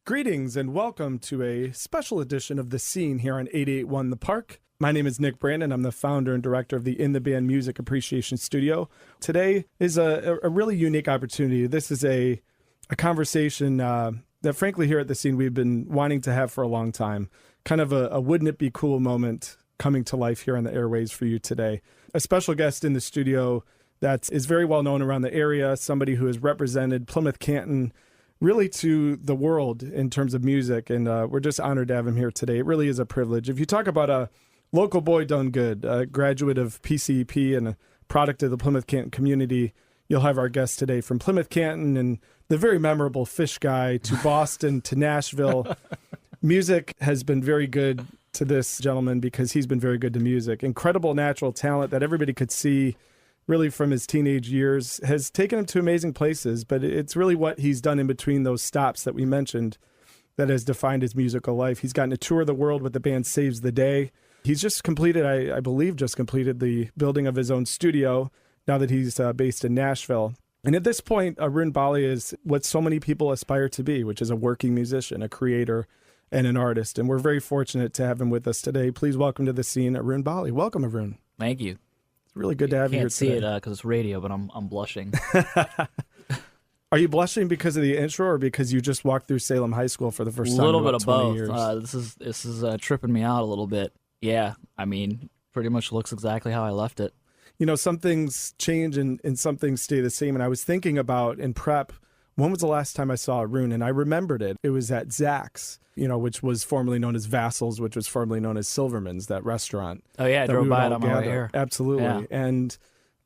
Greetings and welcome to a special edition of The Scene here on 88.1 The Park. My name is Nick Brandon. I'm the founder and director of the In the Band Music Appreciation Studio. Today is a really unique opportunity. This is a conversation that frankly here at The Scene we've been wanting to have for a long time. Kind of a wouldn't it be cool moment coming to life here on the airways for you today. A special guest in the studio that is very well known around the area, somebody who has represented Plymouth Canton really to the world in terms of music, and we're just honored to have him here today. It really is a privilege. If you talk about a local boy done good, a graduate of PCEP and a product of the Plymouth Canton community, you'll have our guest today from Plymouth Canton and the very memorable Fish Guy to Boston to Nashville. Music has been very good to this gentleman because he's been very good to music. Incredible natural talent that everybody could see really from his teenage years, has taken him to amazing places, but it's really what he's done in between those stops that we mentioned that has defined his musical life. He's gotten to tour the world with the band Saves the Day. He's just completed, I believe, the building of his own studio now that he's based in Nashville. And at this point, Arun Bali is what so many people aspire to be, which is a working musician, a creator, and an artist. And we're very fortunate to have him with us today. Please welcome to the scene, Arun Bali. Welcome, Arun. Thank you. Really good to have you here today. Can't see it because it's radio, but I'm blushing. Are you blushing because of the intro or because you just walked through Salem High School for the first time? A little in bit about of 20 both. years? This is tripping me out a little bit. Yeah, I mean, pretty much looks exactly how I left it. You know, some things change and some things stay the same. And I was thinking about in prep, when was the last time I saw Arun? And I remembered it. It was at Zach's, which was formerly known as Vassal's, which was formerly known as Silverman's, that restaurant. Oh, yeah, I drove by it on my way here. Absolutely. Yeah. And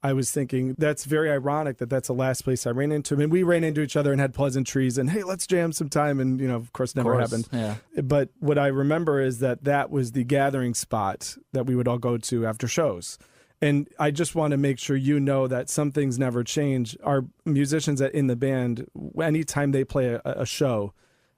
I was thinking that's very ironic that that's the last place I ran into him. And we ran into each other and had pleasantries and, hey, let's jam sometime. And, of course, never happened. Yeah. But what I remember is that was the gathering spot that we would all go to after shows. And I just want to make sure you know that some things never change. Our musicians in the band, anytime they play a show,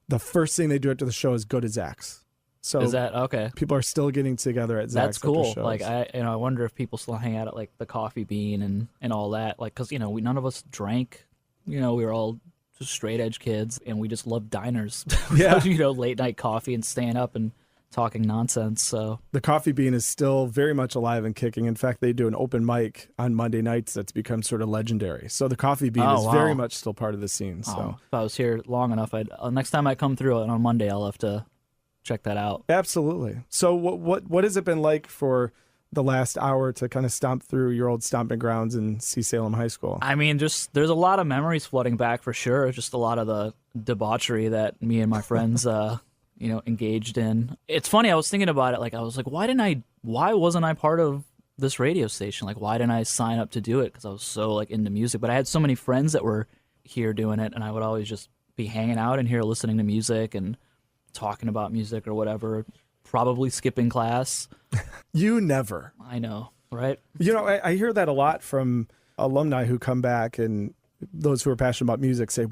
the first thing they do after the show is go to Zach's. So is that okay? People are still getting together at Zach's. That's cool. After shows. Like I wonder if people still hang out at like the Coffee Bean and all that. Like, because none of us drank. We were all just straight edge kids, and we just loved diners. Yeah. Late night coffee and staying up and talking nonsense. So the Coffee Bean is still very much alive and kicking. In fact, they do an open mic on Monday nights that's become sort of legendary. So the Coffee Bean is very much still part of the scene. So if I was here long enough, next time I come through on Monday, I'll have to check that out. Absolutely. So what has it been like for the last hour to kind of stomp through your old stomping grounds and see Salem High School? I mean, just there's a lot of memories flooding back for sure. Just a lot of the debauchery that me and my friends engaged in. It's funny, I was thinking about it, like I was like, why wasn't I part of this radio station? Like, why didn't I sign up to do it? Because I was so like into music. But I had so many friends that were here doing it, and I would always just be hanging out in here listening to music and talking about music or whatever, probably skipping class. You never. I know, right? I hear that a lot from alumni who come back and those who are passionate about music say,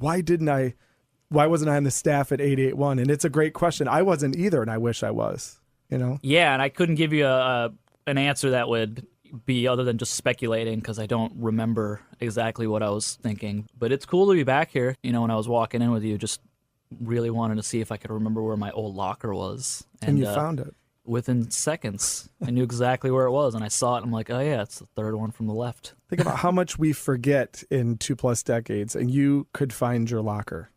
why wasn't I on the staff at 88.1? And it's a great question. I wasn't either, and I wish I was, Yeah, and I couldn't give you an answer that would be other than just speculating because I don't remember exactly what I was thinking. But it's cool to be back here. When I was walking in with you, just really wanted to see if I could remember where my old locker was. And you found it. Within seconds, I knew exactly where it was, and I saw it, and I'm like, oh yeah, it's the third one from the left. Think about how much we forget in 2+ decades, and you could find your locker.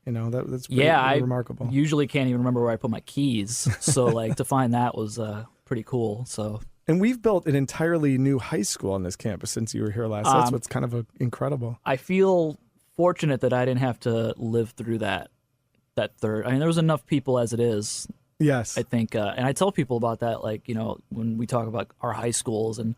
That's pretty remarkable. I usually can't even remember where I put my keys, so like to find that was pretty cool. So. And we've built an entirely new high school on this campus since you were here last. That's what's kind of incredible. I feel fortunate that I didn't have to live through that third. I mean, there was enough people as it is. Yes. I think, and I tell people about that, like, when we talk about our high schools and,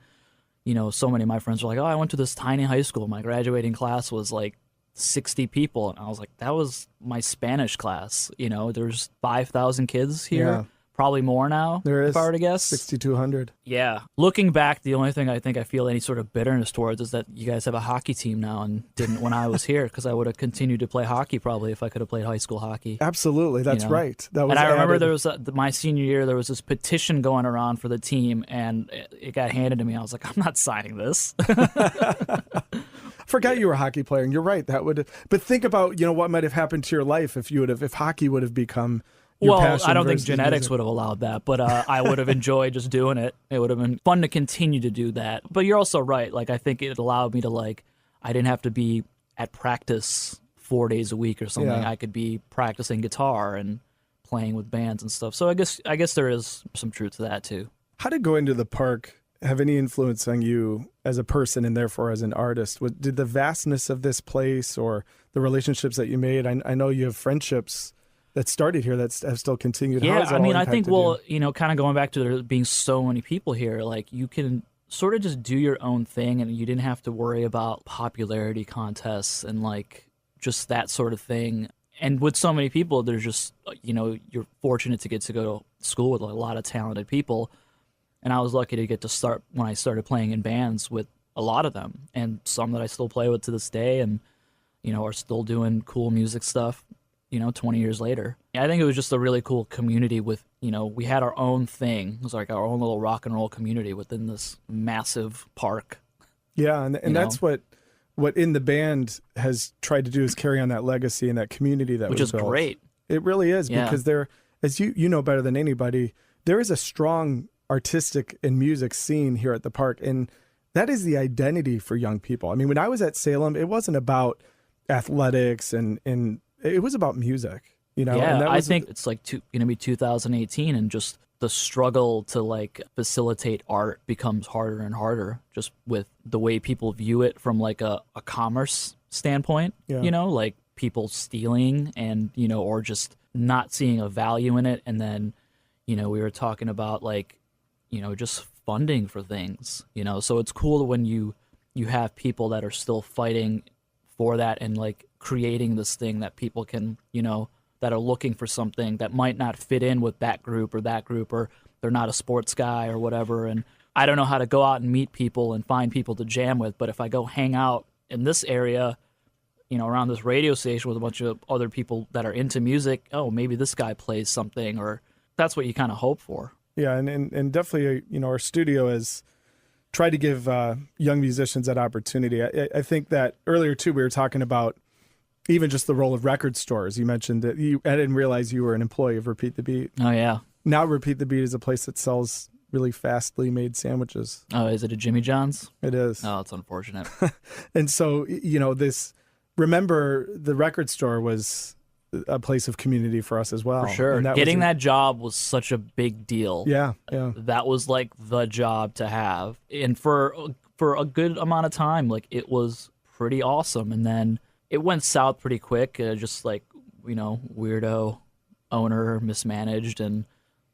so many of my friends are like, oh, I went to this tiny high school. My graduating class was like 60 people. And I was like, that was my Spanish class. There's 5,000 kids here. Yeah. Probably more now, there is, if I were to guess. 6,200. Yeah. Looking back, the only thing I think I feel any sort of bitterness towards is that you guys have a hockey team now and didn't when I was here, because I would have continued to play hockey probably if I could have played high school hockey. Absolutely. That's right. That was and I remember there was my senior year, there was this petition going around for the team, and it got handed to me. I was like, I'm not signing this. Forgot you were a hockey player, and you're right. That would, but think about, what might have happened to your life if hockey would have become your passion. I don't think versus genetics music. would have allowed that, but I would have enjoyed just doing it. It would have been fun to continue to do that. But you're also right. Like, I think it allowed me to, like, I didn't have to be at practice 4 days a week or something. Yeah. I could be practicing guitar and playing with bands and stuff. So I guess there is some truth to that too. How did going to the park have any influence on you as a person and therefore as an artist? Did the vastness of this place or the relationships that you made? I know you have friendships that started here that have still continued. How Yeah, has it I all mean, I think, impacted you? kind of going back to there being so many people here, like you can sort of just do your own thing and you didn't have to worry about popularity contests and like just that sort of thing. And with so many people, there's just, you're fortunate to get to go to school with a lot of talented people. And I was lucky to get to start when I started playing in bands with a lot of them and some that I still play with to this day and, are still doing cool music stuff, 20 years later. I think it was just a really cool community with, we had our own thing. It was like our own little rock and roll community within this massive park. Yeah, and that's what In the Band has tried to do is carry on that legacy and that community that Which was is built. great. It really is Yeah. because there, as you know better than anybody, there is a strong artistic and music scene here at the park, and that is the identity for young people. I mean, when I was at Salem, it wasn't about athletics and it was about music. Yeah, and that I was, think it's like going to be 2018 and just the struggle to like facilitate art becomes harder and harder just with the way people view it from like a commerce standpoint, Yeah. like people stealing and, or just not seeing a value in it. And then, we were talking about like, just funding for things, so it's cool when you have people that are still fighting for that and like creating this thing that people can, that are looking for something that might not fit in with that group, or they're not a sports guy or whatever. And I don't know how to go out and meet people and find people to jam with, but if I go hang out in this area, around this radio station with a bunch of other people that are into music, oh, maybe this guy plays something, or that's what you kind of hope for. Yeah, and definitely, our studio has tried to give young musicians that opportunity. I think that earlier, too, we were talking about even just the role of record stores. You mentioned that I didn't realize you were an employee of Repeat the Beat. Oh, yeah. Now Repeat the Beat is a place that sells really fastly made sandwiches. Oh, is it a Jimmy John's? It is. Oh, it's unfortunate. And so, remember the record store was a place of community for us as well. For sure. And Getting that job was such a big deal. Yeah. That was like the job to have. And for a good amount of time, like it was pretty awesome. And then it went south pretty quick. Just like, weirdo owner mismanaged and,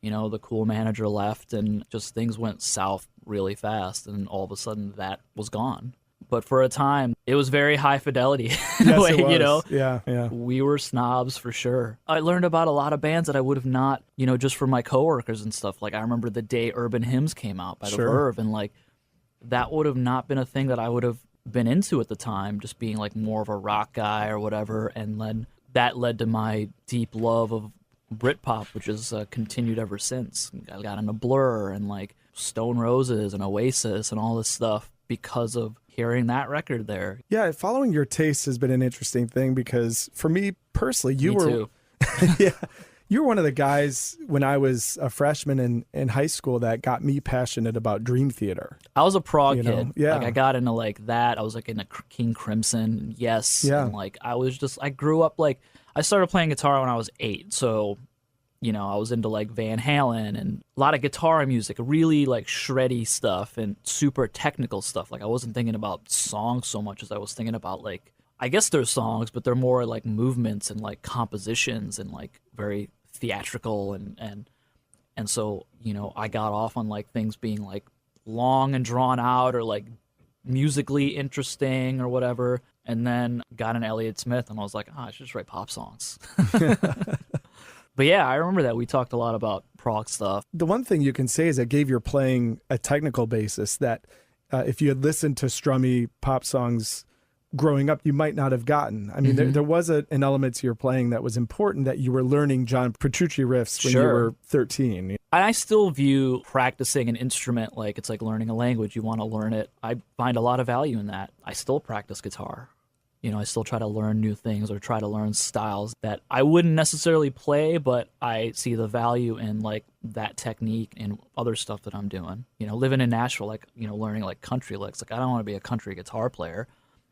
the cool manager left and just things went south really fast. And all of a sudden that was gone. But for a time, it was very high fidelity in a way, it was. Yeah. We were snobs for sure. I learned about a lot of bands that I would have not, just from my coworkers and stuff. Like I remember the day Urban Hymns came out by The Verve, and like that would have not been a thing that I would have been into at the time, just being like more of a rock guy or whatever. And then that led to my deep love of Britpop, which has continued ever since. I got into Blur and like Stone Roses and Oasis and all this stuff because of hearing that record there. Yeah, following your taste has been an interesting thing because for me personally, you were too. Yeah, you were one of the guys when I was a freshman in high school that got me passionate about Dream Theater. I was a prog kid. Yeah. Like I got into like that. I was like into King Crimson, Yes. Yeah. And like I grew up like I started playing guitar when I was 8. So, I was into like Van Halen and a lot of guitar music, really like shreddy stuff and super technical stuff. Like I wasn't thinking about songs so much as I was thinking about like, I guess they're songs, but they're more like movements and like compositions and like very theatrical and so, I got off on like things being like long and drawn out or like musically interesting or whatever. And then got an Elliott Smith and I was like, I should just write pop songs. But yeah, I remember that we talked a lot about prog stuff. The one thing you can say is it gave your playing a technical basis that if you had listened to strummy pop songs growing up, you might not have gotten. I mean, there was an element to your playing that was important, that you were learning John Petrucci riffs when you were 13. I still view practicing an instrument like it's like learning a language. You want to learn it. I find a lot of value in that. I still practice guitar. I still try to learn new things or try to learn styles that I wouldn't necessarily play, but I see the value in like that technique and other stuff that I'm doing. Living in Nashville, like, learning like country licks. Like, I don't want to be a country guitar player,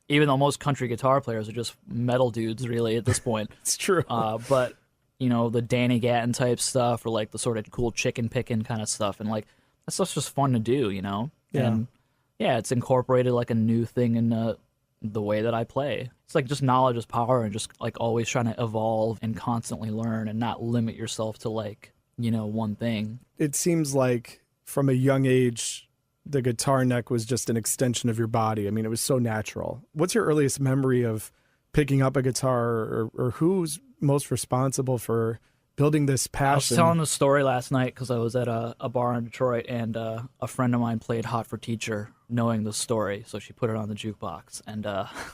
even though most country guitar players are just metal dudes really at this point. It's true. But the Danny Gatton type stuff or like the sort of cool chicken picking kind of stuff. And like, that stuff's just fun to do, Yeah. And yeah, it's incorporated like a new thing in the way that I play. It's like just knowledge is power and just like always trying to evolve and constantly learn and not limit yourself to like, one thing. It seems like from a young age, the guitar neck was just an extension of your body. I mean, it was so natural. What's your earliest memory of picking up a guitar, or who's most responsible for building this passion? I was telling the story last night because I was at a bar in Detroit, and a friend of mine played Hot for Teacher knowing the story, so she put it on the jukebox. And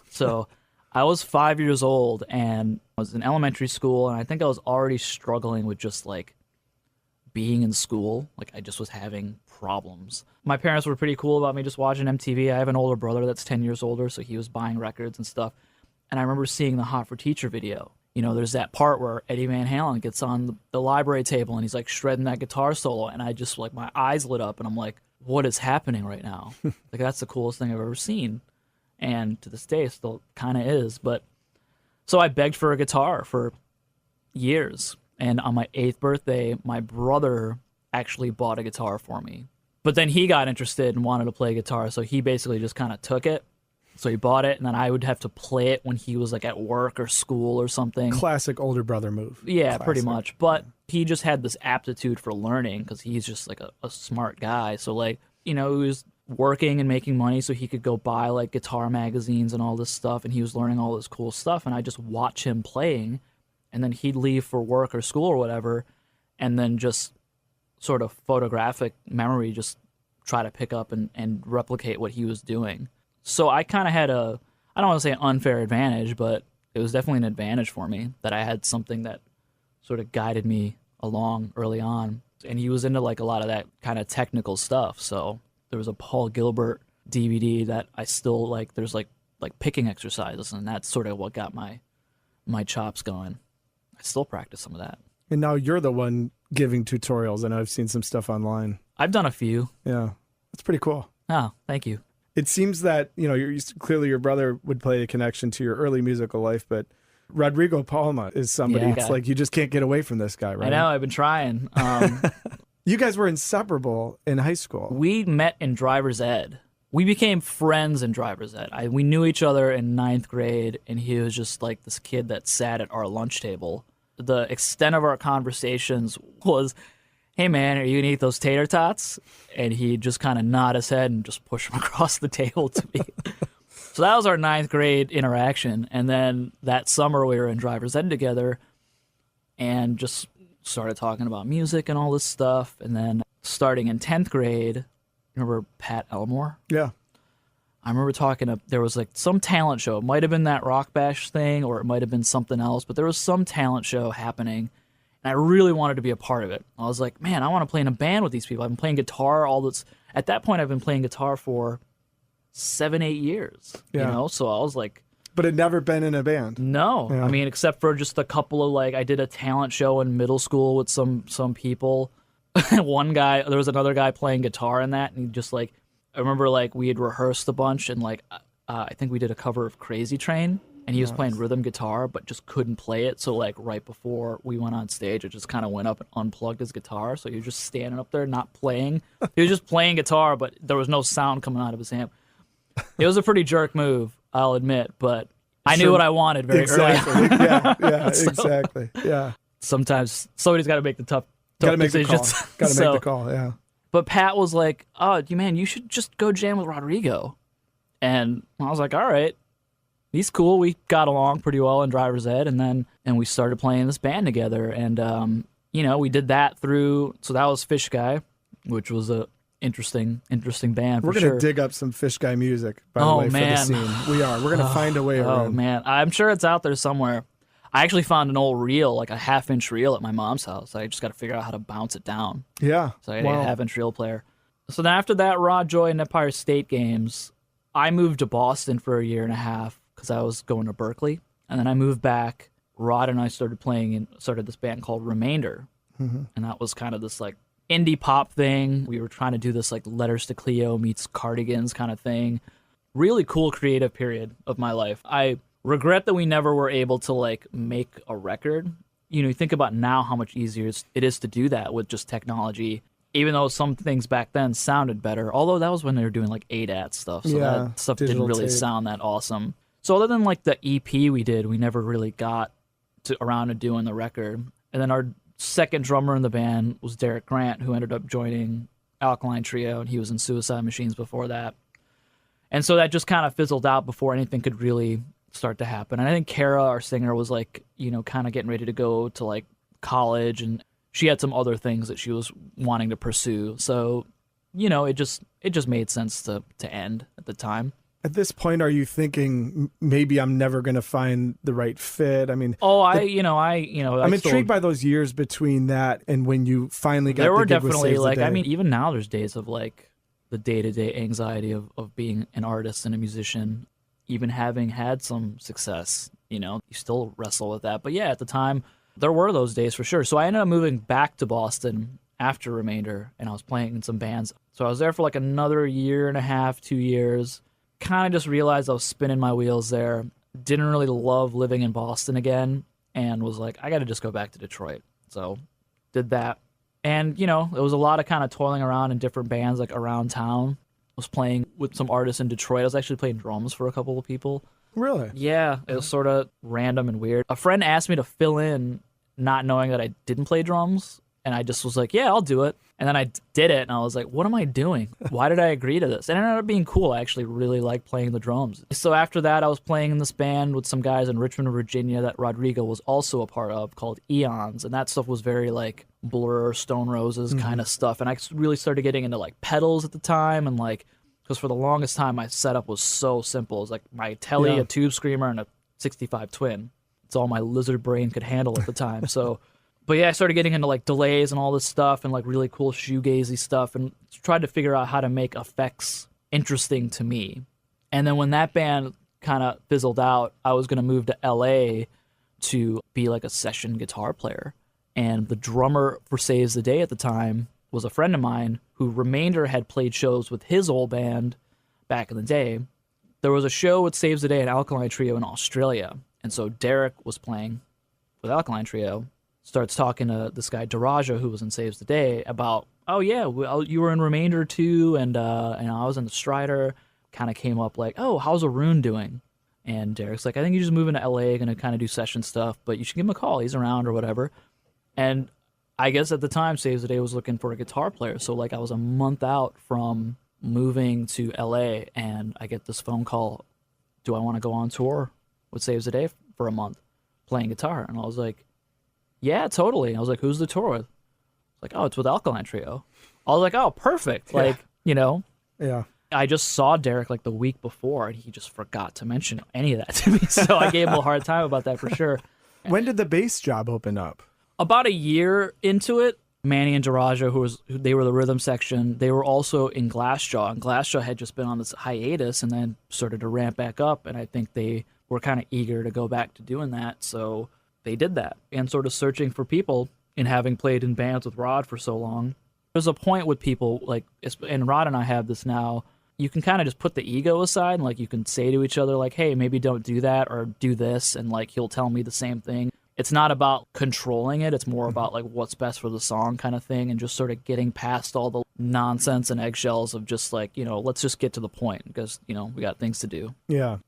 so I was 5 years old, and I was in elementary school, and I think I was already struggling with just like being in school. Like, I just was having problems. My parents were pretty cool about me just watching MTV. I have an older brother that's 10 years older, so he was buying records and stuff. And I remember seeing the Hot for Teacher video. There's that part where Eddie Van Halen gets on the library table and he's like shredding that guitar solo. And I just like, my eyes lit up and I'm like, what is happening right now? Like, that's the coolest thing I've ever seen. And to this day, it still kind of is. But so I begged for a guitar for years. And on my 8th birthday, my brother actually bought a guitar for me. But then he got interested and wanted to play guitar. So he basically just kind of took it. So he bought it, and then I would have to play it when he was like at work or school or something. Classic older brother move. Yeah, Classic. pretty much. But he just had this aptitude for learning because he's just like a smart guy. So like, he was working and making money so he could go buy like guitar magazines and all this stuff, and he was learning all this cool stuff. And I just watch him playing, and then he'd leave for work or school or whatever, and then just sort of photographic memory just try to pick up and replicate what he was doing. So I kind of had I don't want to say an unfair advantage, but it was definitely an advantage for me that I had something that sort of guided me along early on. And he was into like a lot of that kind of technical stuff. So there was a Paul Gilbert DVD that I still like. There's like picking exercises, and that's sort of what got my chops going. I still practice some of that. And now you're the one giving tutorials. I know I've seen some stuff online. I've done a few. Yeah, that's pretty cool. Oh, thank you. It seems that, clearly your brother would play a connection to your early musical life, but Rodrigo Palma is somebody. Yeah. It's like you just can't get away from this guy, right? I know, I've been trying. You guys were inseparable in high school. We met in driver's ed. We became friends in driver's ed. We knew each other in 9th grade, and he was just like this kid that sat at our lunch table. The extent of our conversations was, hey man, are you gonna eat those tater tots? And he'd just kind of nod his head and just push them across the table to me. So that was our 9th grade interaction. And then that summer we were in driver's ed together and just started talking about music and all this stuff. And then starting in 10th grade, remember Pat Elmore? Yeah. I remember there was like some talent show. It might have been that Rock Bash thing or it might have been something else, but there was some talent show happening. And I really wanted to be a part of it. I was like, man, I want to play in a band with these people. I've been playing guitar at that point, I've been playing guitar for 7-8 years, Yeah. So I was like, But had never been in a band. no. Yeah. I mean, except for just a couple of I did a talent show in middle school with some people. There was another guy playing guitar in that, and he just I remember we had rehearsed a bunch, and I think we did a cover of Crazy Train, and he was playing rhythm guitar, but just couldn't play it. So right before we went on stage, I just kind of went up and unplugged his guitar. So he was just standing up there, not playing. He was just playing guitar, but there was no sound coming out of his amp. It was a pretty jerk move, I'll admit, but I knew what I wanted very early on. Yeah, exactly. Yeah. Sometimes somebody's got to make the tough Gotta make the call. decisions. Gotta make the call, yeah. But Pat was like, oh, man, you should just go jam with Rodrigo. And I was like, all right. He's cool. We got along pretty well in driver's ed, and we started playing this band together. And, we did that so that was Fish Guy, which was a interesting band. We're going to dig up some Fish Guy music, by the way, man. for the scene. We are. We're going to find a way around. Oh, man. I'm sure it's out there somewhere. I actually found an old reel, like a 1/2-inch reel at my mom's house. I just got to figure out how to bounce it down. Yeah. So I had a 1/2-inch reel player. So then after that Rod Joy and Empire State games, I moved to Boston for a year and a half because I was going to Berkeley. And then I moved back. Rod and I started started this band called Remainder. And that was kind of this like indie pop thing. We were trying to do this like Letters to Cleo meets Cardigans kind of thing. Really cool creative period of my life. I regret that we never were able to like make a record. You think about now how much easier it is to do that with just technology, even though some things back then sounded better. Although that was when they were doing like ADAT stuff. So that stuff didn't really sound that awesome. So other than like the EP we did, we never really got around to doing the record. And then our second drummer in the band was Derek Grant, who ended up joining Alkaline Trio, and he was in Suicide Machines before that. And so that just kind of fizzled out before anything could really start to happen. And I think Kara, our singer, was like, kind of getting ready to go to like college, and she had some other things that she was wanting to pursue. So, it just made sense to end at the time. At this point, are you thinking maybe I'm never going to find the right fit? I mean, I'm intrigued by those years between that and when you finally got. There were the gig with definitely Saves the like, Day. I mean, even now there's days of like the day-to-day anxiety of being an artist and a musician, even having had some success. You still wrestle with that. But yeah, at the time, there were those days for sure. So I ended up moving back to Boston after Remainder, and I was playing in some bands. So I was there for like another year and a half, 2 years. Kind of just realized I was spinning my wheels there. Didn't really love living in Boston again, and was like, I got to just go back to Detroit. So did that. And, it was a lot of kind of toiling around in different bands like around town. I was playing with some artists in Detroit. I was actually playing drums for a couple of people. Really? Yeah, it was sort of random and weird. A friend asked me to fill in, not knowing that I didn't play drums, and I just was like, yeah, I'll do it. And then I did it, and I was like, what am I doing? Why did I agree to this? And it ended up being cool. I actually really liked playing the drums. So after that, I was playing in this band with some guys in Richmond, Virginia that Rodrigo was also a part of called Eons, and that stuff was very like Blur, Stone Roses kind of stuff. And I really started getting into like pedals at the time, and like, because for the longest time, my setup was so simple. It was like my Tele, a Tube Screamer, and a 65 Twin. It's all my lizard brain could handle at the time. So... But yeah, I started getting into like delays and all this stuff and like really cool shoegazy stuff, and tried to figure out how to make effects interesting to me. And then when that band kind of fizzled out, I was going to move to LA to be like a session guitar player. And the drummer for Saves the Day at the time was a friend of mine who Remainder had played shows with his old band back in the day. There was a show with Saves the Day and Alkaline Trio in Australia. And so Derek was playing with Alkaline Trio. Starts talking to this guy Daraja, who was in Saves the Day, about, oh yeah, you were in Remainder too, and I was in the Strider. Kind of came up like, oh, how's Arun doing? And Derek's like, I think he's just moving to LA, gonna kind of do session stuff, but you should give him a call. He's around or whatever. And I guess at the time, Saves the Day was looking for a guitar player, so like I was a month out from moving to LA, and I get this phone call, do I want to go on tour with Saves the Day for a month playing guitar? And I was like, yeah, totally. I was like, who's the tour with? Like, oh, it's with Alkaline Trio. I was like, oh, perfect. Like, Yeah. I just saw Derek like the week before, and he just forgot to mention any of that to me. So I gave him a hard time about that for sure. When did the bass job open up? About a year into it, Manny and Daraja, they were the rhythm section. They were also in Glassjaw, and Glassjaw had just been on this hiatus and then started to ramp back up. And I think they were kind of eager to go back to doing that. So they did that, and sort of searching for people, and having played in bands with Rod for so long. There's a point with people, like, and Rod and I have this now, you can kind of just put the ego aside, and like you can say to each other, like, hey, maybe don't do that or do this, and like he'll tell me the same thing. It's not about controlling it, it's more about like what's best for the song kind of thing, and just sort of getting past all the nonsense and eggshells of just like, let's just get to the point, because, we got things to do. Yeah.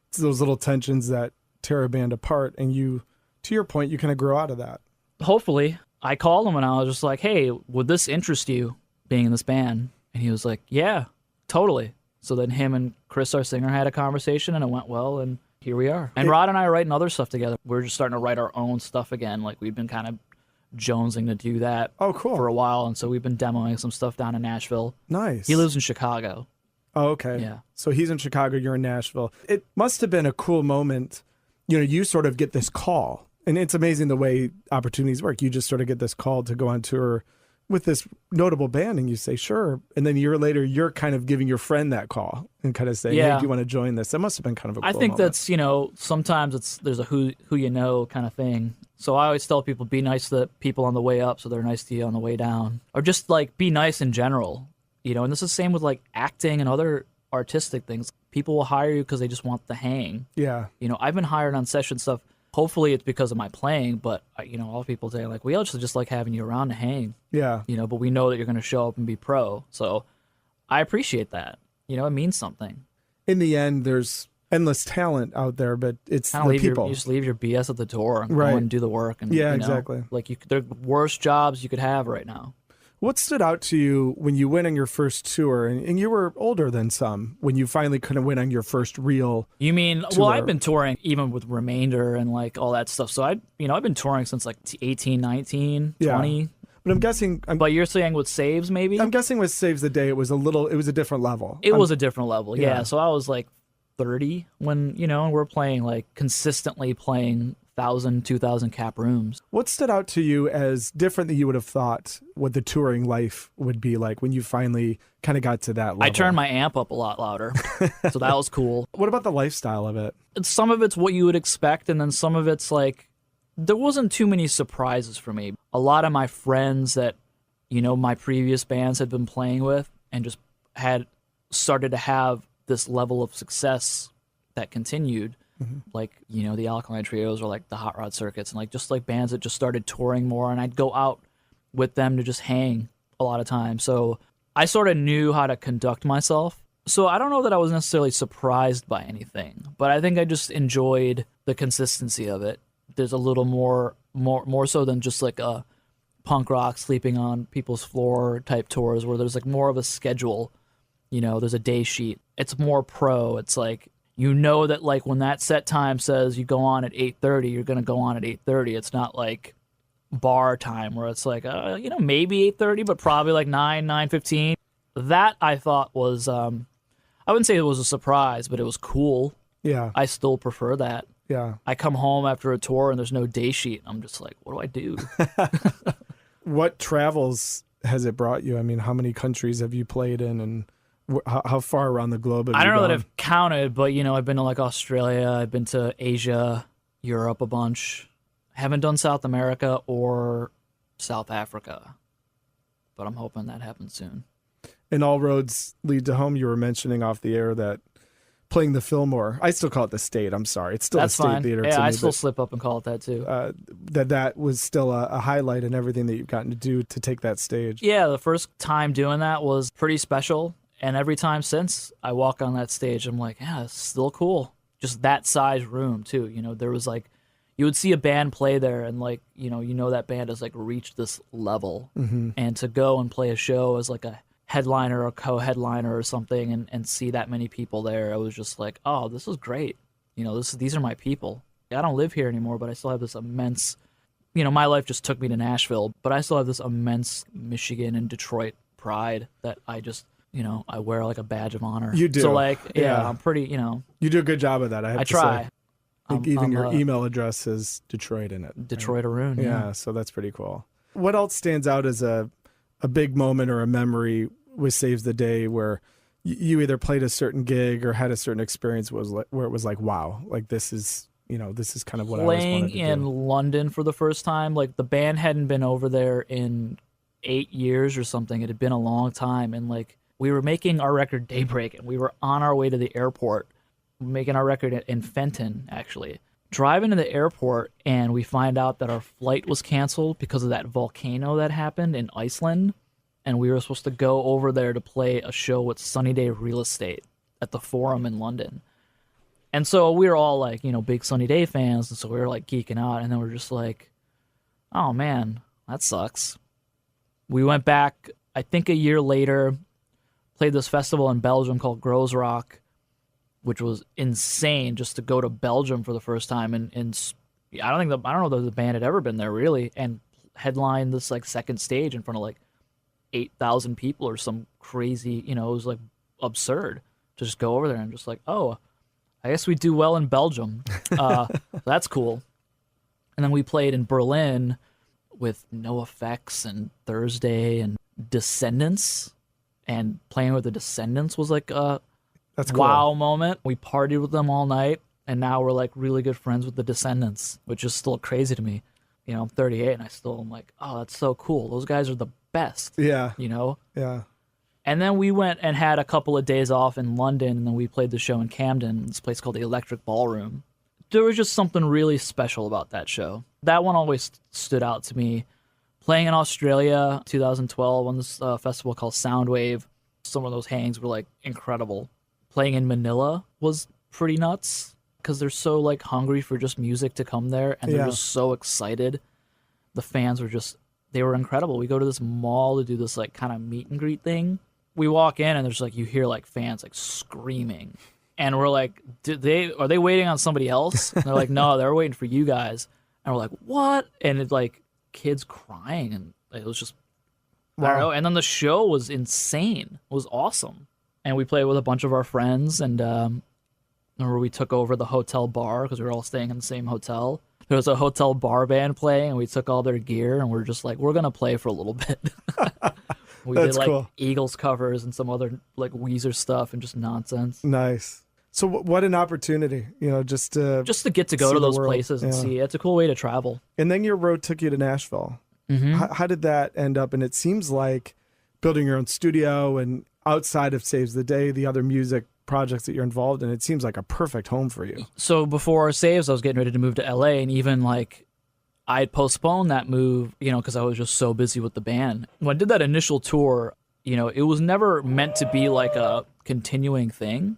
It's those little tensions that tear a band apart, and you, to your point, you kind of grow out of that. Hopefully. I called him and I was just like, hey, would this interest you, being in this band? And he was like, yeah, totally. So then him and Chris, our singer, had a conversation, and it went well, and here we are. And Rod and I are writing other stuff together. We're just starting to write our own stuff again. Like, we've been kind of jonesing to do that for a while, and so we've been demoing some stuff down in Nashville. Nice. He lives in Chicago. Oh, okay. Yeah. So he's in Chicago, you're in Nashville. It must have been a cool moment. You sort of get this call And it's amazing the way opportunities work. You just sort of get this call to go on tour with this notable band and you say, sure. And then a year later, you're kind of giving your friend that call and kind of saying, hey, do you want to join this? That must have been kind of a cool I think moment. that's, sometimes there's a who you know kind of thing. So I always tell people, be nice to people on the way up so they're nice to you on the way down. Or just like be nice in general, and this is the same with like acting and other artistic things. People will hire you because they just want the hang. Yeah. I've been hired on session stuff. Hopefully it's because of my playing, but all people say like, we also just like having you around to hang. Yeah. But we know that you're going to show up and be pro. So I appreciate that. It means something. In the end, there's endless talent out there, but it's the people. You just leave your BS at the door and Right. go and do the work. And exactly. Like they're the worst jobs you could have right now. What stood out to you when you went on your first tour, and you were older than some, when you finally kind of went on your first real You mean, tour? well, I've been touring even with Remainder and like all that stuff. So I've been touring since like 18, 19, 20. But I'm guessing, But you're saying with Saves maybe? I'm guessing with Saves the Day, it was a different level. It was a different level, Yeah. yeah. So I was like 30 when, and we're playing like consistently playing 1,000, 2,000 cap rooms. What stood out to you as different than you would have thought what the touring life would be like when you finally kind of got to that level? I turned my amp up a lot louder, so that was cool. What about the lifestyle of it? Some of it's what you would expect, and then some of it's like, there wasn't too many surprises for me. A lot of my friends that, my previous bands had been playing with and just had started to have this level of success that continued. Like, the Alkaline Trios or like the Hot Rod Circuits and like just like bands that just started touring more, and I'd go out with them to just hang a lot of times. So I sort of knew how to conduct myself. So I don't know that I was necessarily surprised by anything, but I think I just enjoyed the consistency of it. There's a little more so than just like a punk rock sleeping on people's floor type tours where there's like more of a schedule. There's a day sheet. It's more pro. It's like, that like when that set time says you go on at 8:30, you're going to go on at 8:30. It's not like bar time where it's like, maybe 8:30, but probably like 9:15. That I thought was, I wouldn't say it was a surprise, but it was cool. Yeah. I still prefer that. Yeah. I come home after a tour and there's no day sheet. I'm just like, what do I do? What travels has it brought you? I mean, how many countries have you played in, and how far around the globe have you I don't know gone? that I've counted, but I've been to like Australia, I've been to Asia, Europe a bunch. Haven't done South America or South Africa, but I'm hoping that happens soon. And all roads lead to home. You were mentioning off the air that playing the Fillmore, I still call it the State. I'm sorry, it's still That's a State fine. Theater. Yeah, to me, I still but, slip up and call it that too. that was still a highlight in everything that you've gotten to do to take that stage. Yeah, the first time doing that was pretty special. And every time since I walk on that stage, I'm like, yeah, it's still cool. Just that size room too. There was like, you would see a band play there and like, that band has like reached this level. Mm-hmm. And to go and play a show as like a headliner or co-headliner or something and see that many people there, I was just like, oh, this is great. These are my people. I don't live here anymore, but I still have this immense, my life just took me to Nashville, but I still have this immense Michigan and Detroit pride that I just, I wear like a badge of honor. You do. So like, Yeah. I'm pretty, You do a good job of that. I have I to try. say. I think even I'm your email address is Detroit in it. Detroit Arun. Yeah, so that's pretty cool. What else stands out as a big moment or a memory with Saves the Day where you either played a certain gig or had a certain experience where it was like, wow, like this is kind of what I always Playing wanted to in do. London for the first time, like the band hadn't been over there in 8 years or something. It had been a long time, and like we were making our record Daybreak, and we were on our way to the airport, making our record in Fenton, actually. Driving to the airport, and we find out that our flight was canceled because of that volcano that happened in Iceland, and we were supposed to go over there to play a show with Sunny Day Real Estate at the Forum in London. And so we were all like, big Sunny Day fans, and so we were like geeking out, and then we're just like, oh man, that sucks. We went back, I think a year later, played this festival in Belgium called Grows Rock, which was insane just to go to Belgium for the first time. And I don't know that the band had ever been there really, and headlined this like second stage in front of like 8,000 people or some crazy, it was like absurd to just go over there and just like, oh, I guess we do well in Belgium. That's cool. And then we played in Berlin with No Effects and Thursday and Descendants. And playing with the Descendants was like a That's cool. wow moment. We partied with them all night, and now we're like really good friends with the Descendants, which is still crazy to me. You know, I'm 38 and I still am like, oh, that's so cool. Those guys are the best. Yeah. You know? Yeah. And then we went and had a couple of days off in London, and then we played the show in Camden, this place called the Electric Ballroom. There was just something really special about that show. That one always stood out to me. Playing in Australia, 2012, on this festival called Soundwave, some of those hangs were like incredible. Playing in Manila was pretty nuts because they're so like hungry for just music to come there, and they're just so excited. The fans were they were incredible. We go to this mall to do this like kind of meet and greet thing. We walk in and there's like, you hear like fans like screaming. And we're like, are they waiting on somebody else? And they're like, no, they're waiting for you guys. And we're like, what? And it's like kids crying, and it was just, I don't know. And then the show was insane. It was awesome. And we played with a bunch of our friends, and remember we took over the hotel bar because we were all staying in the same hotel. There was a hotel bar band playing, and we took all their gear, and we're just like, we're going to play for a little bit. We That's did like cool. Eagles covers and some other like Weezer stuff and just nonsense. Nice. So what an opportunity, you know, just to Get to go see to the those world. places and Yeah. see. It's a cool way to travel. And then your road took you to Nashville. Mm-hmm. How did that end up? And it seems like building your own studio and outside of Saves the Day, the other music projects that you're involved in, it seems like a perfect home for you. So before Saves, I was getting ready to move to LA, and even like I'd postponed that move, you know, because I was just so busy with the band. When I did that initial tour, you know, it was never meant to be like a continuing thing,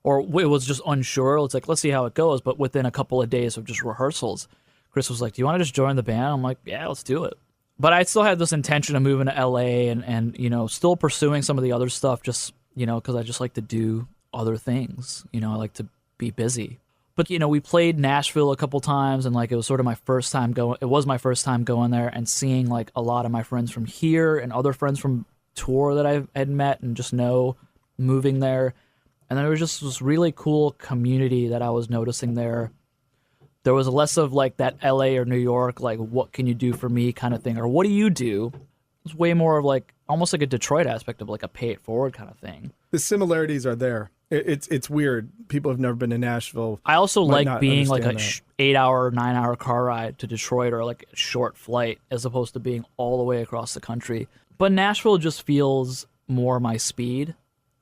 or it was just unsure. It's like, let's see how it goes. But within a couple of days of just rehearsals, Chris was like, do you want to just join the band? I'm like, yeah, let's do it. But I still had this intention of moving to LA and you know, still pursuing some of the other stuff, just, you know, because I just like to do other things. You know, I like to be busy. But, you know, we played Nashville a couple times, and like it was sort of my first time going. It was my first time going there and seeing like a lot of my friends from here and other friends from tour that I had met and just know moving there. And then there was just this really cool community that I was noticing there. There was less of like that LA or New York, like what can you do for me kind of thing, or what do you do? It's way more of like almost like a Detroit aspect of like a pay it forward kind of thing. The similarities are there. It's weird. People have never been to Nashville. I also might like not being like a understand 8-hour, 9-hour car ride to Detroit, or like a short flight, as opposed to being all the way across the country. But Nashville just feels more my speed.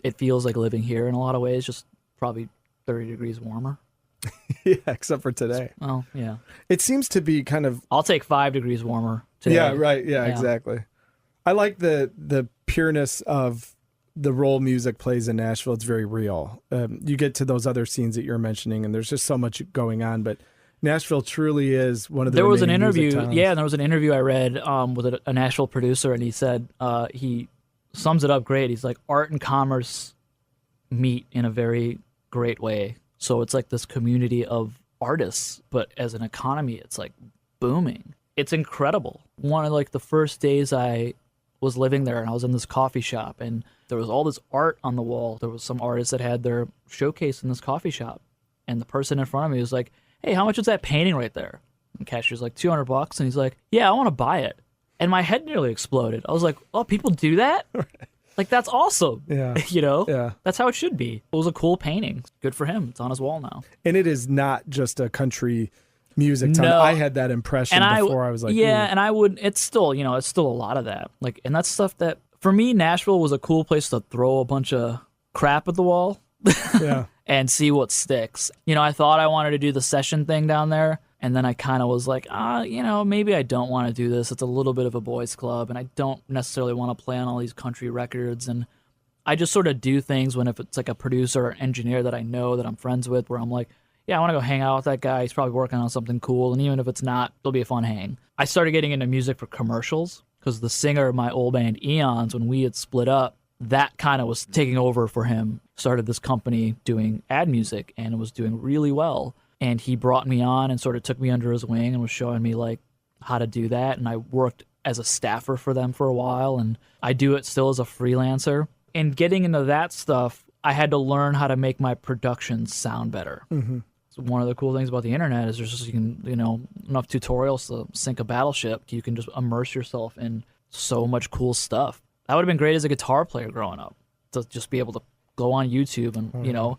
It feels like living here in a lot of ways, just probably 30 degrees warmer. Yeah, except for today. Well, yeah. It seems to be kind of I'll take 5 degrees warmer today. Yeah, right. Yeah, exactly. I like the pureness of the role music plays in Nashville. It's very real. You get to those other scenes that you're mentioning, and there's just so much going on. But Nashville truly is one of the. There was an remaining music interview. towns. Yeah, and there was an interview I read with a Nashville producer, and he said he sums it up great. He's like, art and commerce meet in a very great way. So it's like this community of artists, but as an economy, it's like booming. It's incredible. One of like the first days I was living there, and I was in this coffee shop, and there was all this art on the wall. There was some artists that had their showcase in this coffee shop, and the person in front of me was like, hey, how much is that painting right there? And the cashier's like, $200. And he's like, yeah, I want to buy it. And my head nearly exploded. I was like, oh, people do that? Like, that's awesome. Yeah. You know? Yeah. That's how it should be. It was a cool painting. Good for him. It's on his wall now. And it is not just a country music town. No. I had that impression before. I was like, yeah, ooh. and I would, it's still, you know, it's still a lot of that. Like, and that's stuff that, for me, Nashville was a cool place to throw a bunch of crap at the wall. Yeah. And see what sticks. You know, I thought I wanted to do the session thing down there, and then I kind of was like, you know, maybe I don't want to do this. It's a little bit of a boys' club, and I don't necessarily want to play on all these country records. And I just sort of do things when if it's like a producer or engineer that I know that I'm friends with, where I'm like, yeah, I want to go hang out with that guy. He's probably working on something cool, and even if it's not, it'll be a fun hang. I started getting into music for commercials because the singer of my old band, Eons, when we had split up, that kind of was taking over for him. Started this company doing ad music, and it was doing really well. And he brought me on and sort of took me under his wing and was showing me like how to do that. And I worked as a staffer for them for a while, and I do it still as a freelancer. And getting into that stuff, I had to learn how to make my productions sound better. Mm-hmm. one of the cool things about the internet is there's just, you can, enough tutorials to sink a battleship. You can just immerse yourself in so much cool stuff. That would have been great as a guitar player growing up, to just be able to go on YouTube and,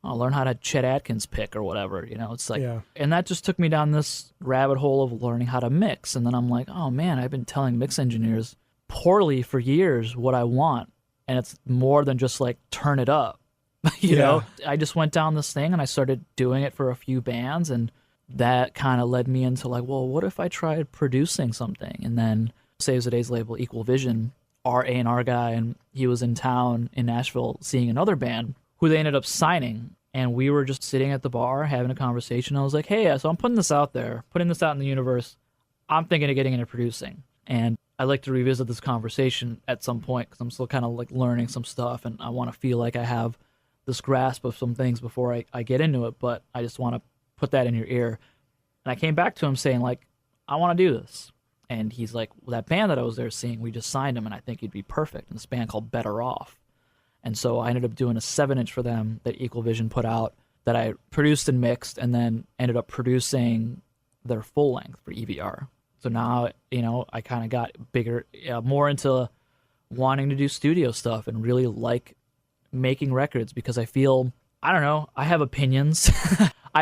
learn how to Chet Atkins pick or whatever, it's like, and that just took me down this rabbit hole of learning how to mix. And then I'm like, oh man, I've been telling mix engineers poorly for years what I want. And it's more than just like turn it up, you know? I just went down this thing and I started doing it for a few bands. And that kind of led me into like, well, what if I tried producing something? And then Saves the Day's label, Equal Vision, our A&R guy, and he was in town in Nashville seeing another band who they ended up signing. And we were just sitting at the bar having a conversation. I was like, hey, so I'm putting this out there, putting this out in the universe. I'm thinking of getting into producing. And I'd like to revisit this conversation at some point because I'm still kind of like learning some stuff. And I want to feel like I have this grasp of some things before I get into it. But I just want to put that in your ear. And I came back to him saying, like, I want to do this. And he's like, well, that band that I was there seeing, we just signed him, and I think he'd be perfect. And this band called Better Off. And so I ended up doing a 7-inch for them that Equal Vision put out that I produced and mixed, and then ended up producing their full length for EVR. So now, I kind of got bigger, more into wanting to do studio stuff and really like making records because I feel, I don't know, I have opinions.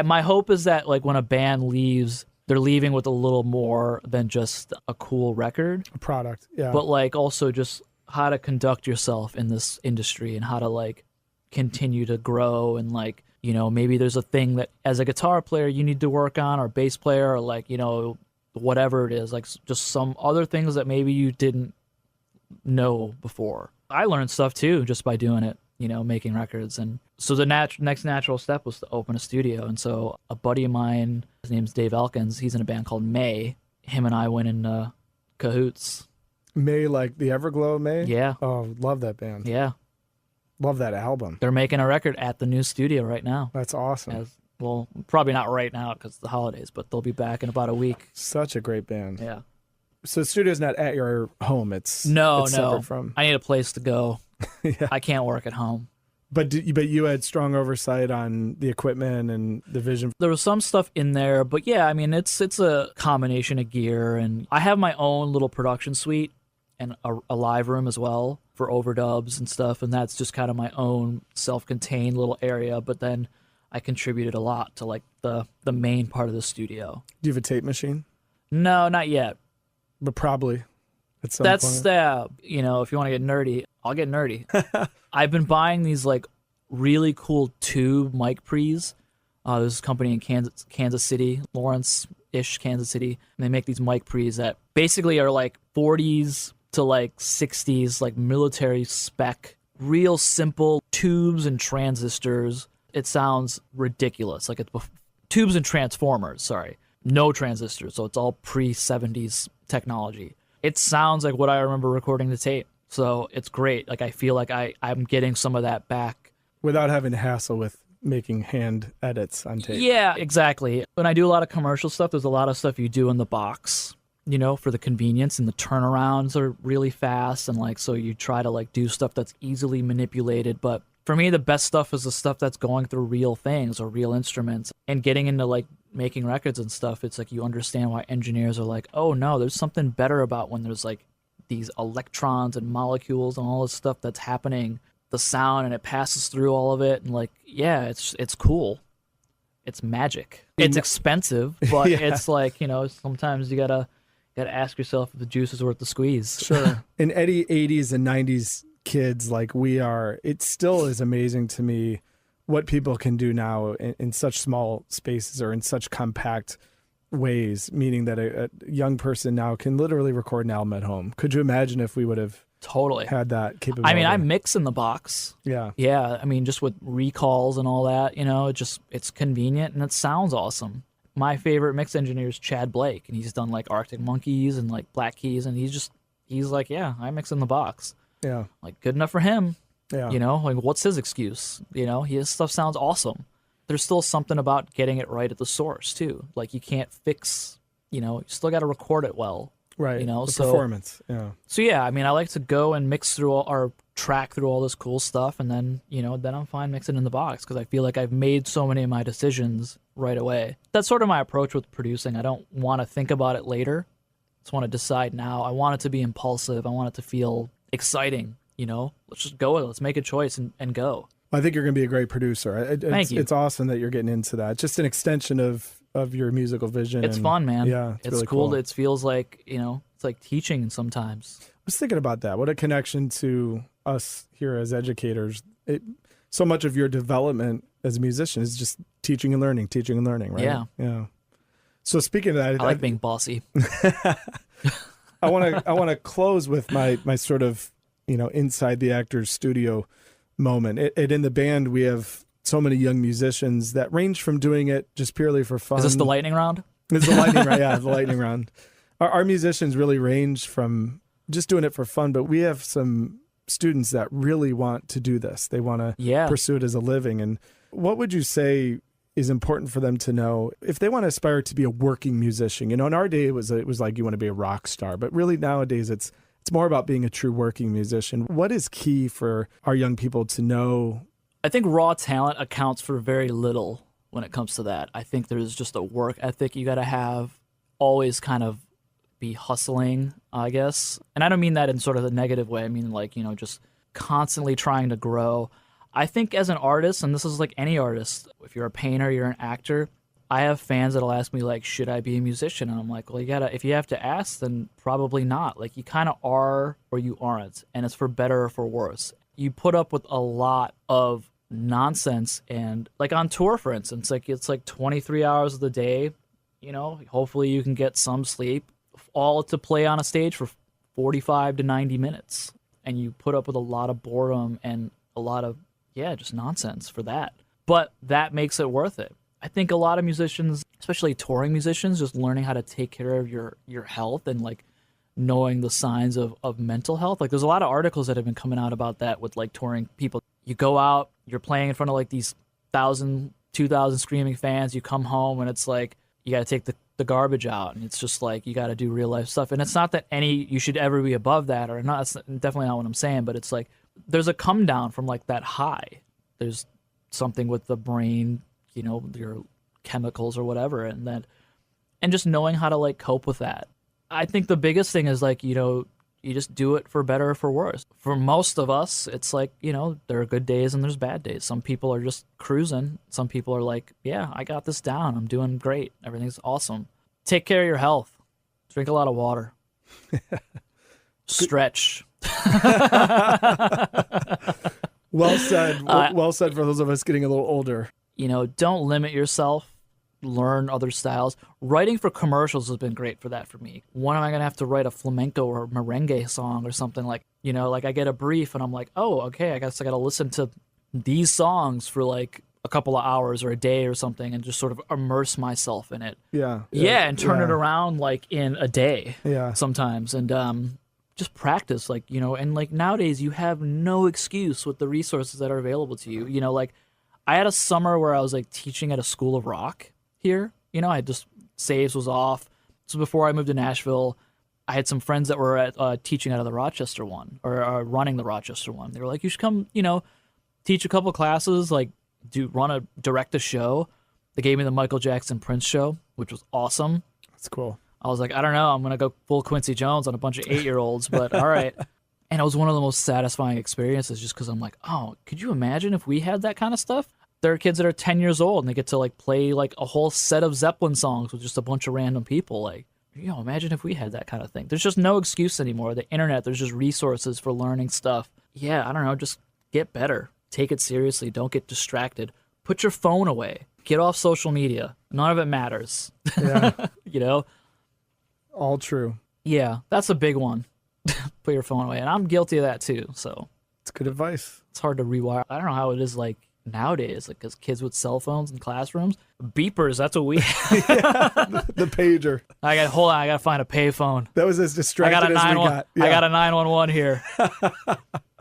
My hope is that like when a band leaves, they're leaving with a little more than just a cool record. A product, yeah. But like also just how to conduct yourself in this industry and how to like continue to grow and like, maybe there's a thing that as a guitar player you need to work on, or bass player, or like, whatever it is, like just some other things that maybe you didn't know before. I learned stuff too just by doing it, making records. And so the next natural step was to open a studio. And so a buddy of mine, his name's Dave Elkins, he's in a band called May. Him and I went in cahoots. May, like the Everglow May? Yeah. Oh, love that band. Yeah. Love that album. They're making a record at the new studio right now. That's awesome. Well, probably not right now because it's the holidays, but they'll be back in about a week. Such a great band. Yeah. So the studio's not at your home. It's separate from. I need a place to go. Yeah. I can't work at home. But you had strong oversight on the equipment and the vision. There was some stuff in there, but yeah, I mean, it's a combination of gear, and I have my own little production suite and a live room as well for overdubs and stuff, and that's just kind of my own self-contained little area. But then I contributed a lot to like the main part of the studio. Do you have a tape machine? No, not yet. But probably at some That's point. if you want to get nerdy, I'll get nerdy. I've been buying these like really cool tube mic pre's. There's a company in Kansas City, Lawrence-ish, Kansas City, and they make these mic pre's that basically are like 40s to like 60s, like military spec, real simple tubes and transistors. It sounds ridiculous. Like it's tubes and transformers, sorry. No transistors, so it's all pre-70s technology. It sounds like what I remember recording the tape. So it's great. Like I feel like I'm getting some of that back. Without having to hassle with making hand edits on tape. Yeah, exactly. When I do a lot of commercial stuff, there's a lot of stuff you do in the box, for the convenience, and the turnarounds are really fast, and like so you try to like do stuff that's easily manipulated. But for me, the best stuff is the stuff that's going through real things or real instruments. And getting into like making records and stuff, it's like you understand why engineers are like, oh no, there's something better about when there's like these electrons and molecules and all this stuff that's happening, the sound, and it passes through all of it, and like, yeah, it's cool. It's magic. It's expensive, but it's like, sometimes you gotta ask yourself if the juice is worth the squeeze. Sure. In any 80s and 90s kids like we are, it still is amazing to me what people can do now in such small spaces or in such compact ways, meaning that a young person now can literally record an album at home. Could you imagine if we would have totally had that capability? I mean, I mix in the box. Yeah. Yeah. I mean, just with recalls and all that, it's convenient and it sounds awesome. My favorite mix engineer is Chad Blake, and he's done like Arctic Monkeys and like Black Keys, and he's like, yeah, I mix in the box. Yeah. Like, good enough for him. Yeah. Like, what's his excuse? His stuff sounds awesome. There's still something about getting it right at the source too. Like, you can't fix, you still got to record it well. Right. You know, the so performance. Yeah. So yeah, I mean, I like to go and mix through or track through all this cool stuff, and then then I'm fine mixing in the box because I feel like I've made so many of my decisions right away. That's sort of my approach with producing. I don't want to think about it later. I just want to decide now. I want it to be impulsive. I want it to feel exciting. Let's just go. Let's make a choice and go. I think you're going to be a great producer. Thank you. It's awesome that you're getting into that. It's just an extension of your musical vision. It's fun, man. Yeah, it's really cool. cool. It feels like it's like teaching sometimes. I was thinking about that. What a connection to us here as educators. So much of your development as a musician is just teaching and learning, right? Yeah. Yeah. So speaking of that, I like being bossy. I want to close with my sort of inside the actor's studio moment. In the band, we have so many young musicians that range from doing it just purely for fun. Is this the lightning round? It's the lightning round. Yeah, the lightning round. Our musicians really range from just doing it for fun, but we have some students that really want to do this. They want to pursue it as a living. And what would you say is important for them to know if they want to aspire to be a working musician? In our day, it was like you want to be a rock star, but really nowadays it's more about being a true working musician. What is key for our young people to know? I think raw talent accounts for very little when it comes to that. I think there's just a work ethic you got to have, always kind of be hustling, I guess. And I don't mean that in sort of the negative way. I mean like, just constantly trying to grow. I think as an artist, and this is like any artist, if you're a painter, you're an actor, I have fans that'll ask me like, should I be a musician? And I'm like, well, if you have to ask, then probably not. Like you kind of are or you aren't. And it's for better or for worse. You put up with a lot of nonsense, and like on tour, for instance, it's like 23 hours of the day, hopefully you can get some sleep, all to play on a stage for 45 to 90 minutes. And you put up with a lot of boredom and a lot of, just nonsense for that. But that makes it worth it. I think a lot of musicians, especially touring musicians, just learning how to take care of your health and like knowing the signs of mental health. Like there's a lot of articles that have been coming out about that with like touring people. You go out, you're playing in front of like these 1,000, 2,000 screaming fans. You come home and it's like you got to take the garbage out, and it's just like you got to do real life stuff. And it's not that you should ever be above that or not. It's definitely not what I'm saying, but it's like there's a come down from like that high. There's something with the brain, your chemicals or whatever, and just knowing how to like cope with that. I think the biggest thing is like, you just do it for better or for worse. For most of us, it's like, there are good days and there's bad days. Some people are just cruising. Some people are like, yeah, I got this down. I'm doing great. Everything's awesome. Take care of your health. Drink a lot of water. Stretch. Well said. Well said for those of us getting a little older. Don't limit yourself. Learn other styles. Writing for commercials has been great for that for me. When am I going to have to write a flamenco or merengue song or something like I get a brief and I'm like, oh, okay, I guess I got to listen to these songs for like a couple of hours or a day or something and just sort of immerse myself in it. Yeah. And turn it around like in a day. Yeah. Sometimes. And just practice, and like nowadays you have no excuse with the resources that are available to you. Like I had a summer where I was like teaching at a school of rock here. I just saves was off. So before I moved to Nashville, I had some friends that were at teaching out of the Rochester one or running the Rochester one. They were like, you should come, teach a couple classes, like direct a show. They gave me the Michael Jackson Prince show, which was awesome. That's cool. I was like, I don't know, I'm going to go full Quincy Jones on a bunch of 8-year-olds, but all right. And it was one of the most satisfying experiences just because I'm like, oh, could you imagine if we had that kind of stuff? There are kids that are 10 years old and they get to like play like a whole set of Zeppelin songs with just a bunch of random people. Like, imagine if we had that kind of thing. There's just no excuse anymore. The internet, there's just resources for learning stuff. Yeah, I don't know, just get better. Take it seriously. Don't get distracted. Put your phone away. Get off social media. None of it matters. Yeah. All true. Yeah, that's a big one. Put your phone away. And I'm guilty of that too, so. It's good advice. It's hard to rewire. I don't know how it is like nowadays, like because kids with cell phones in classrooms. Beepers, that's what we the pager. Hold on, I gotta find a payphone. That was as distracting as we got. Yeah. I got a 911 here.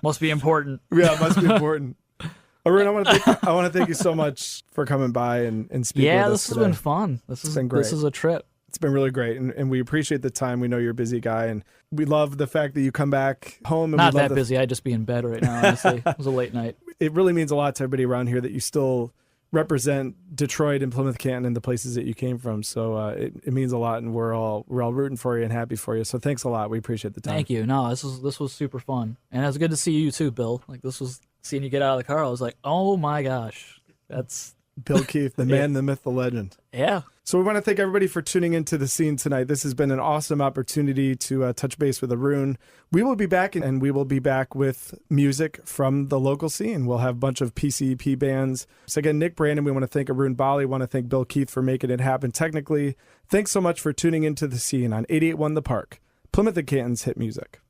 Must be important. Yeah, it must be important. Arun, I want to thank you so much for coming by and speaking with us this has been fun. This has been great. This is a trip. It's been really great, and we appreciate the time. We know you're a busy guy, and we love the fact that you come back home. And Not we love that busy. I'd just be in bed right now, honestly. It was a late night. It really means a lot to everybody around here that you still represent Detroit and Plymouth Canton and the places that you came from. So it means a lot, and we're all rooting for you and happy for you. So thanks a lot. We appreciate the time. Thank you. No, this was super fun, and it was good to see you too, Bill. Like this was seeing you get out of the car. I was like, oh my gosh, that's Bill Keefe, the man, the myth, the legend. yeah. So we want to thank everybody for tuning into the scene tonight. This has been an awesome opportunity to touch base with Arun. We will be back, and we will be back with music from the local scene. We'll have a bunch of PCEP bands. So again, Nick Brandon, we want to thank Arun Bali. We want to thank Bill Keith for making it happen technically. Thanks so much for tuning into the scene on 88.1 The Park, Plymouth and Canton's hit music.